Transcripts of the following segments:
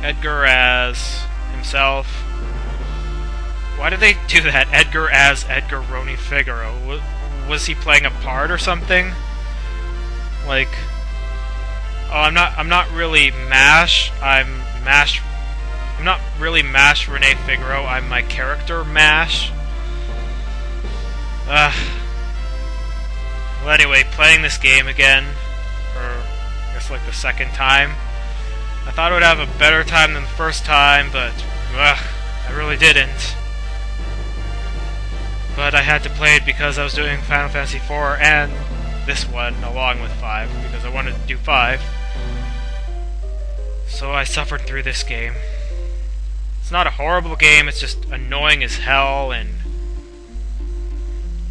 Edgar as himself. Why did they do that? Edgar as Edgar Roni Figaro. Was he playing a part or something? Like, oh, I'm not really MASH. I'm not really MASH Rene Figaro. I'm my character MASH. Well, anyway, playing this game again for I guess like the second time. I thought I would have a better time than the first time, but I really didn't. But I had to play it because I was doing Final Fantasy IV and this one along with 5 because I wanted to do 5. So I suffered through this game. It's not a horrible game, it's just annoying as hell, and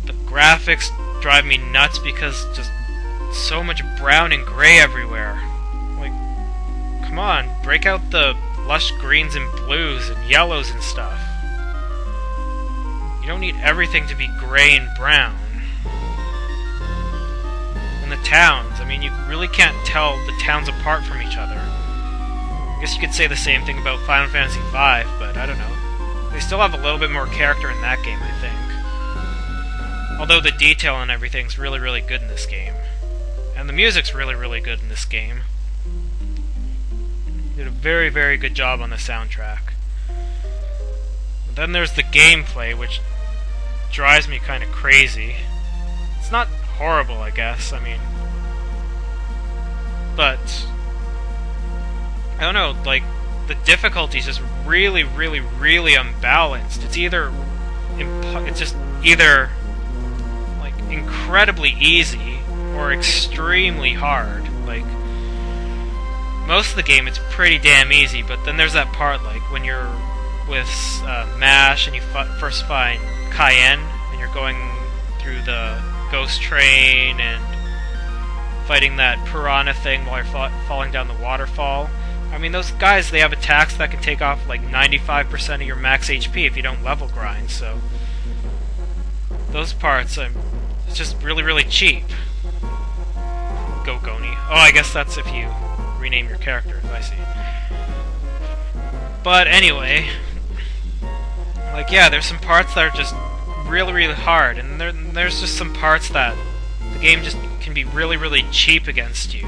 the graphics drive me nuts because just so much brown and gray everywhere. Like, come on, break out the lush greens and blues and yellows and stuff. You don't need everything to be gray and brown. And the towns, I mean, you really can't tell the towns apart from each other. I guess you could say the same thing about Final Fantasy V, but I don't know. They still have a little bit more character in that game, I think. Although the detail and everything's really, really good in this game. And the music's really, really good in this game. Did a very, very good job on the soundtrack. But then there's the gameplay, which drives me kind of crazy. It's not horrible, I guess, I mean... But... I don't know, like, the difficulty's just really, really, really unbalanced. It's either... It's just either... like, incredibly easy, or extremely hard. Like... Most of the game, it's pretty damn easy, but then there's that part, like, when you're with MASH and you first find Cayenne, and you're going through the ghost train and fighting that piranha thing while you're falling down the waterfall. I mean, those guys, they have attacks that can take off like 95% of your max HP if you don't level grind, so... Those parts, it's just really, really cheap. Go Goni. Oh, I guess that's if you rename your character, I see. But anyway... Like, yeah, there's some parts that are just really, really hard, and there's just some parts that the game just can be really, really cheap against you.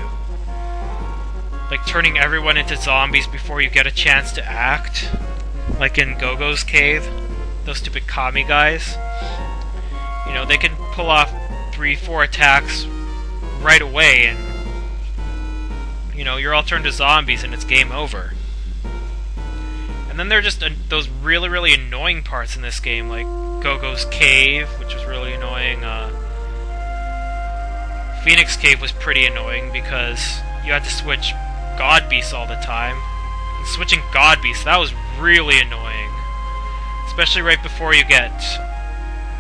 Like turning everyone into zombies before you get a chance to act. Like in Gogo's cave. Those stupid Kami guys. You know, they can pull off 3-4 attacks right away, and you know, you're all turned to zombies and it's game over. And then there are just those really, really annoying parts in this game, like Gogo's Cave, which was really annoying. Phoenix Cave was pretty annoying because you had to switch God Beasts all the time. And switching God Beasts, that was really annoying. Especially right before you get...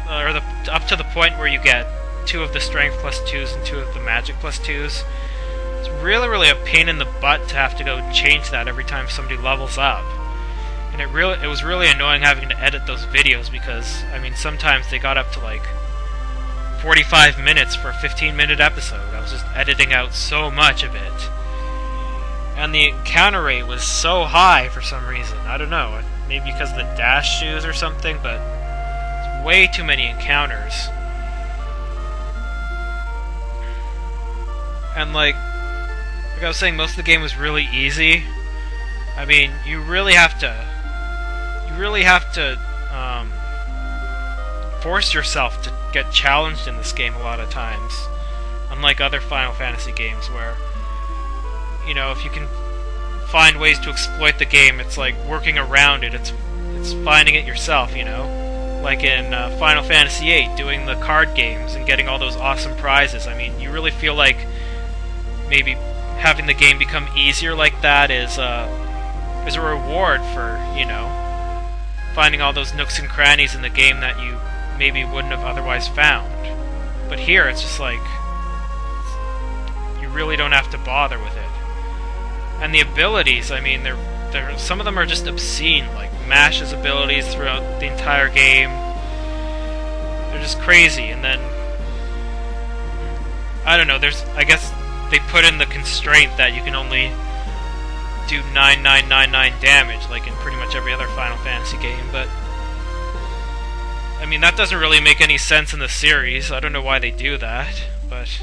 up to the point where you get 2 of the Strength +2s and 2 of the Magic +2s. It's really, really a pain in the butt to have to go change that every time somebody levels up. And it was really annoying having to edit those videos because, I mean, sometimes they got up to like 45 minutes for a 15-minute episode. I was just editing out so much of it. And the encounter rate was so high for some reason. I don't know, maybe because of the dash shoes or something, but it's way too many encounters. And like I was saying, most of the game was really easy. I mean, you really have to force yourself to get challenged in this game a lot of times. Unlike other Final Fantasy games where, you know, if you can find ways to exploit the game, it's like working around it. It's finding it yourself, you know? Like in Final Fantasy VIII, doing the card games and getting all those awesome prizes. I mean, you really feel like maybe having the game become easier like that is a reward for, you know, finding all those nooks and crannies in the game that you maybe wouldn't have otherwise found. But here, it's just like, you really don't have to bother with it. And the abilities, I mean, some of them are just obscene, like Mash's abilities throughout the entire game. They're just crazy, and then, I don't know, I guess they put in the constraint that you can only do 9999 damage, like in pretty much every other Final Fantasy game, but I mean, that doesn't really make any sense in the series. I don't know why they do that, but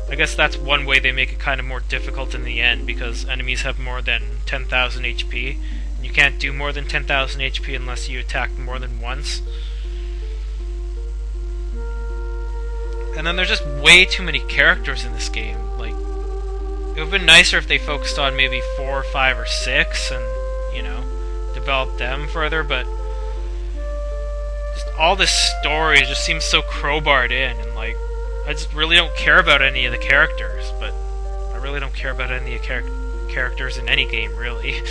I guess that's one way they make it kind of more difficult in the end, because enemies have more than 10,000 HP, and you can't do more than 10,000 HP unless you attack more than once. And then there's just way too many characters in this game. Like, it would have been nicer if they focused on maybe 4, 5, or 6 and, you know, developed them further, but just all this story just seems so crowbarred in, and like, I just really don't care about any of the characters, but I really don't care about any of the characters in any game, really.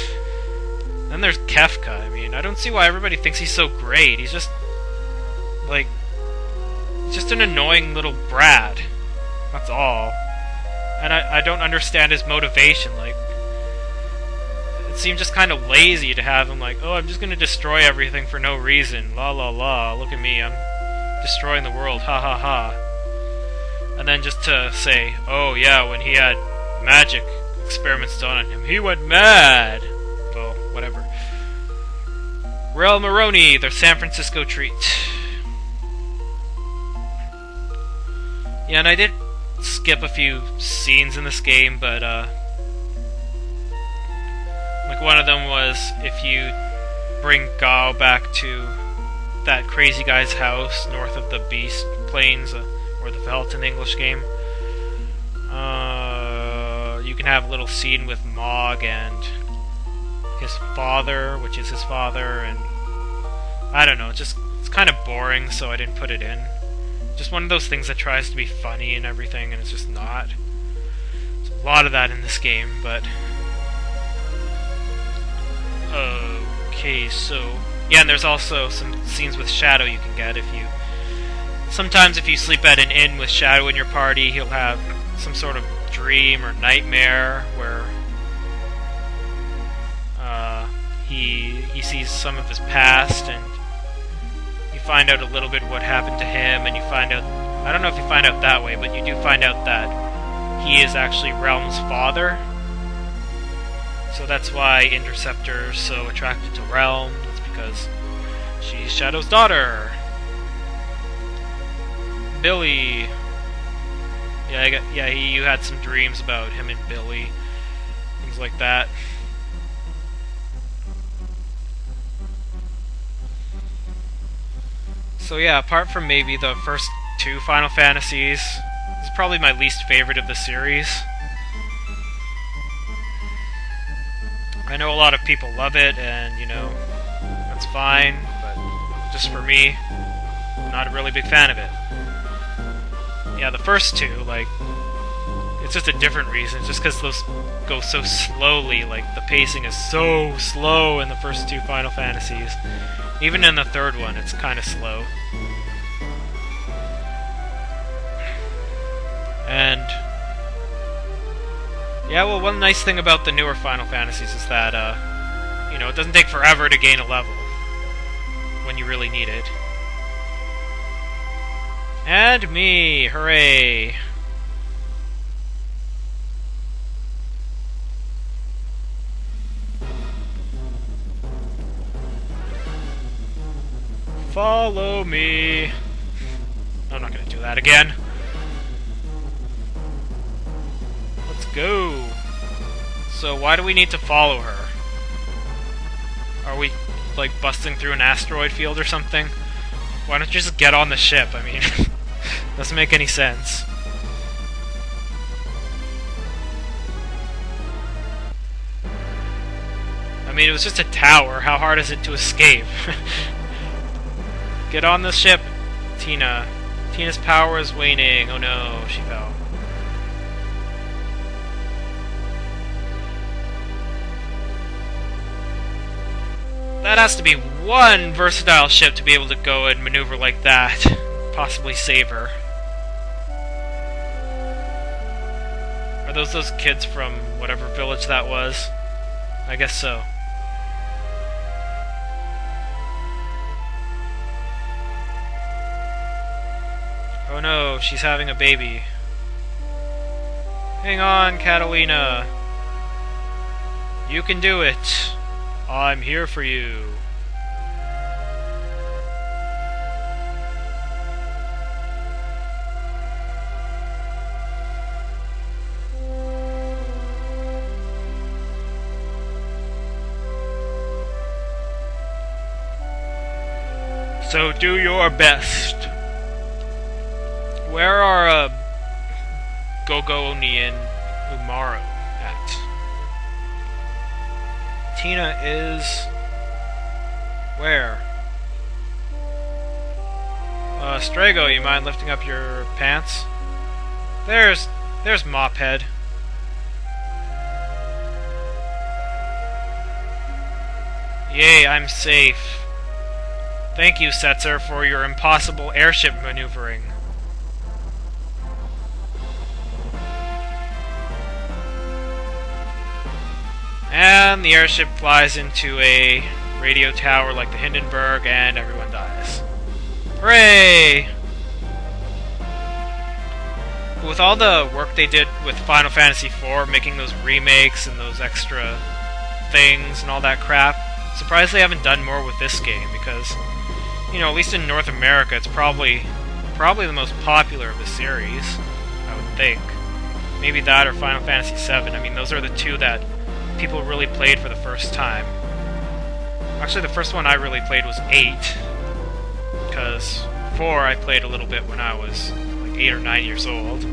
Then there's Kefka. I mean, I don't see why everybody thinks he's so great. He's just, like, just an annoying little brat. That's all. And I don't understand his motivation. Like, it seemed just kind of lazy to have him like, oh, I'm just gonna destroy everything for no reason. La la la, look at me, I'm destroying the world, ha ha ha. And then just to say, oh yeah, when he had magic experiments done on him, he went mad! Well, whatever. Rel Maroni, their San Francisco treat. Yeah, and I did skip a few scenes in this game, but like one of them was if you bring Gao back to that crazy guy's house north of the Beast Plains, or the Veldt in the English game, you can have a little scene with Mog and his father, which is his father, and I don't know, it's kind of boring, so I didn't put it in. Just one of those things that tries to be funny and everything, and it's just not. There's a lot of that in this game, but okay, so yeah, and there's also some scenes with Shadow you can get if you. Sometimes if you sleep at an inn with Shadow in your party, he'll have some sort of dream or nightmare where he sees some of his past, and you find out a little bit what happened to him, and you find out, I don't know if you find out that way, but you do find out that he is actually Realm's father. So that's why Interceptor's so attracted to Realm. It's because she's Shadow's daughter. Billy. Yeah, you had some dreams about him and Billy. Things like that. So yeah, apart from maybe the first 2 Final Fantasies, this is probably my least favorite of the series. I know a lot of people love it, and, you know, that's fine, but just for me, I'm not a really big fan of it. Yeah, the first 2, like, it's just a different reason. It's just because those go so slowly, like, the pacing is so slow in the first 2 Final Fantasies. Even in the third one, it's kind of slow. And yeah, well, one nice thing about the newer Final Fantasies is that, you know, it doesn't take forever to gain a level when you really need it. And me! Hooray! Follow me! I'm not gonna do that again. Let's go! So why do we need to follow her? Are we, like, busting through an asteroid field or something? Why don't you just get on the ship? I mean, doesn't make any sense. I mean, it was just a tower. How hard is it to escape? Get on the ship, Tina. Tina's power is waning. Oh no, she fell. That has to be one versatile ship to be able to go and maneuver like that. Possibly save her. Are those kids from whatever village that was? I guess so. Oh no, she's having a baby. Hang on, Catalina. You can do it. I'm here for you. So do your best. Where are Gogoni and Umaru at? Tina is... where? Strago, you mind lifting up your pants? There's Mophead. Yay, I'm safe. Thank you, Setzer, for your impossible airship maneuvering. And the airship flies into a radio tower like the Hindenburg, and everyone dies. Hooray! With all the work they did with Final Fantasy IV, making those remakes and those extra things and all that crap, surprised they haven't done more with this game, because, you know, at least in North America, it's probably the most popular of the series, I would think. Maybe that or Final Fantasy VII. I mean, those are the two that people really played for the first time. Actually, the first one I really played was 8, because 4 I played a little bit when I was like 8 or 9 years old.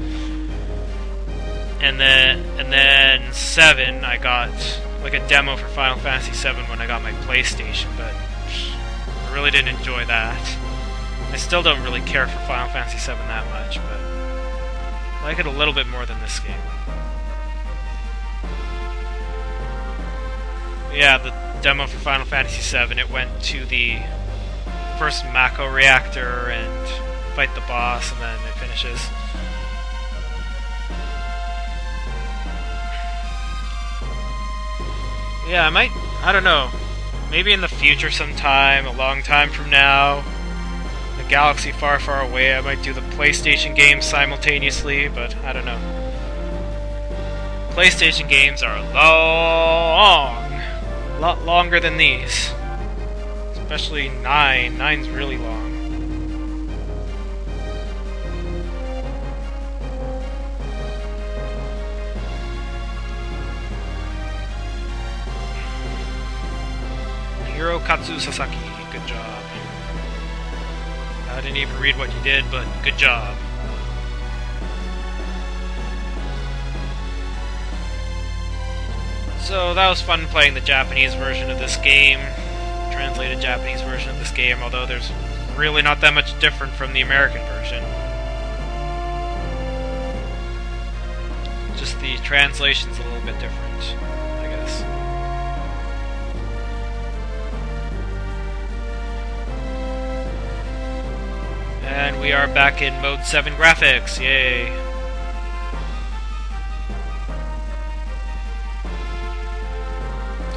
And then 7 I got like a demo for Final Fantasy VII when I got my PlayStation, but I really didn't enjoy that. I still don't really care for Final Fantasy VII that much, but I like it a little bit more than this game. Yeah, the demo for Final Fantasy VII, it went to the first Mako reactor and fight the boss, and then it finishes. Yeah, I don't know, maybe in the future sometime, a long time from now, in a galaxy far, far away, I might do the PlayStation games simultaneously, but I don't know. PlayStation games are long! A lot longer than these. Especially 9. 9's really long. Hirokatsu Sasaki, good job. I didn't even read what you did, but good job. So that was fun playing the Japanese version of this game, translated Japanese version of this game, although there's really not that much different from the American version. Just the translation's a little bit different, I guess. And we are back in Mode 7 graphics, yay!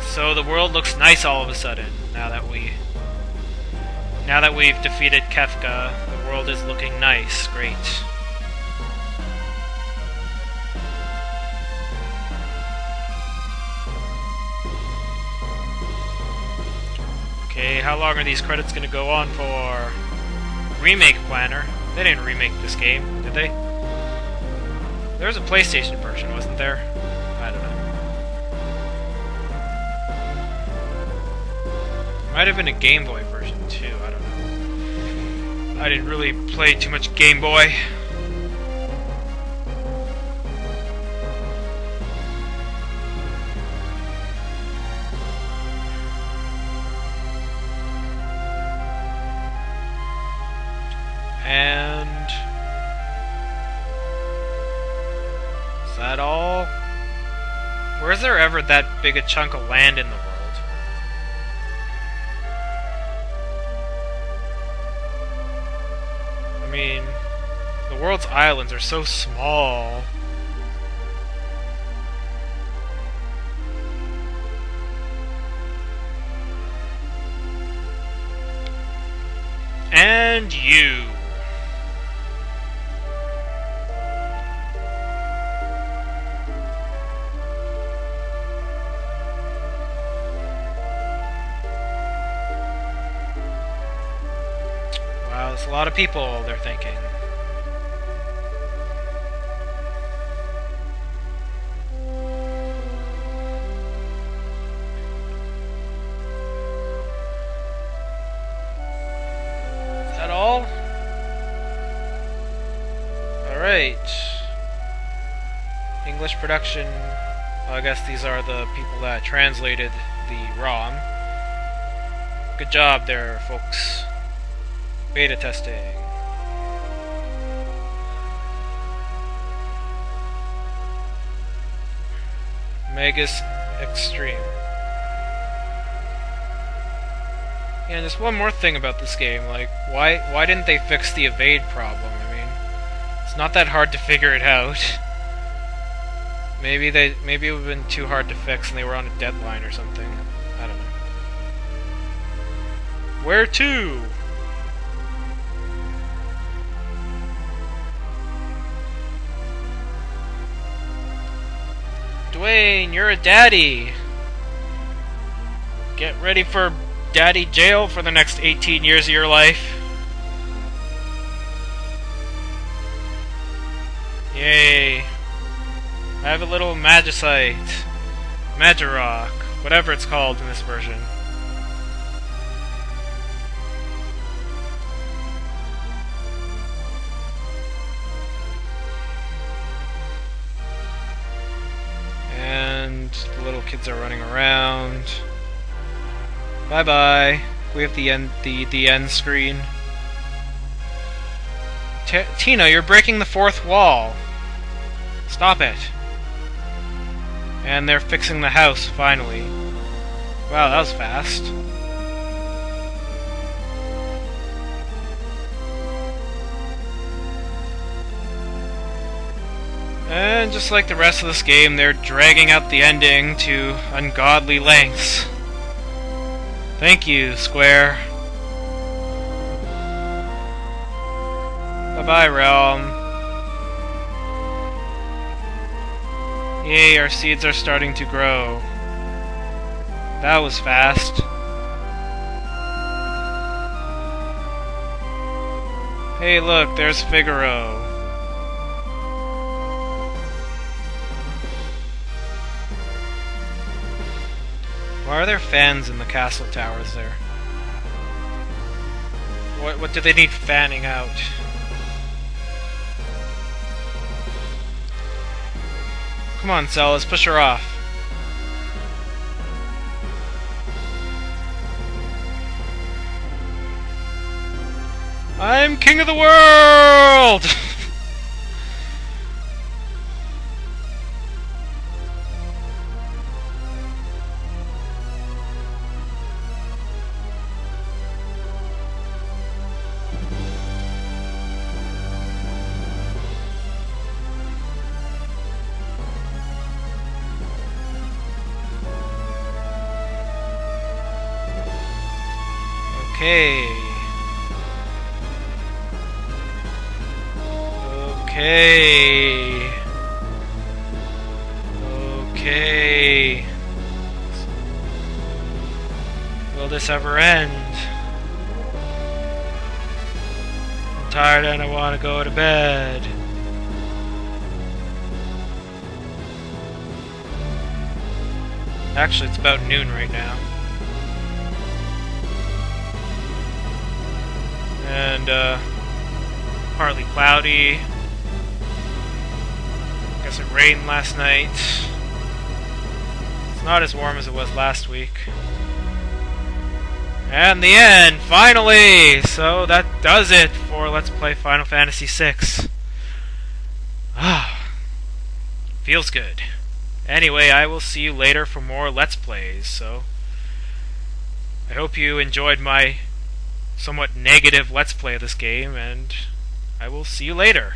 So the world looks nice all of a sudden, now that we've defeated Kefka. The world is looking nice, great. Okay, how long are these credits gonna go on for? Remake Planner. They didn't remake this game, did they? There was a PlayStation version, wasn't there? I don't know. Might have been a Game Boy version too, I don't know. I didn't really play too much Game Boy. And is that all? Where's there ever that big a chunk of land in the world? I mean, the world's islands are so small. And you. That's a lot of people, they're thinking. Is that all? Alright. English production. Well, I guess these are the people that translated the ROM. Good job there, folks. Beta testing. Megas Extreme. Yeah, and just one more thing about this game, like, why didn't they fix the evade problem? I mean, it's not that hard to figure it out. Maybe it would have been too hard to fix and they were on a deadline or something. I don't know. Where to? Dwayne, you're a daddy. Get ready for daddy jail for the next 18 years of your life. Yay. I have a little magicite. Magirock. Whatever it's called in this version. And the little kids are running around. Bye bye. We have the end screen. Tina, you're breaking the fourth wall. Stop it. And they're fixing the house finally. Wow, that was fast. And just like the rest of this game, they're dragging out the ending to ungodly lengths. Thank you, Square. Bye-bye, Realm. Yay, our seeds are starting to grow. That was fast. Hey, look, there's Figaro. Why are there fans in the castle towers there? What do they need fanning out? Come on, Cell, let's push her off. I'm king of the world! Okay. Okay. Will this ever end? I'm tired and I want to go to bed. Actually, it's about noon right now. And, partly cloudy. Guess it rained last night. It's not as warm as it was last week. And the end, finally! So that does it for Let's Play Final Fantasy VI. Ah, feels good. Anyway, I will see you later for more Let's Plays, so I hope you enjoyed my somewhat negative Let's Play of this game, and I will see you later.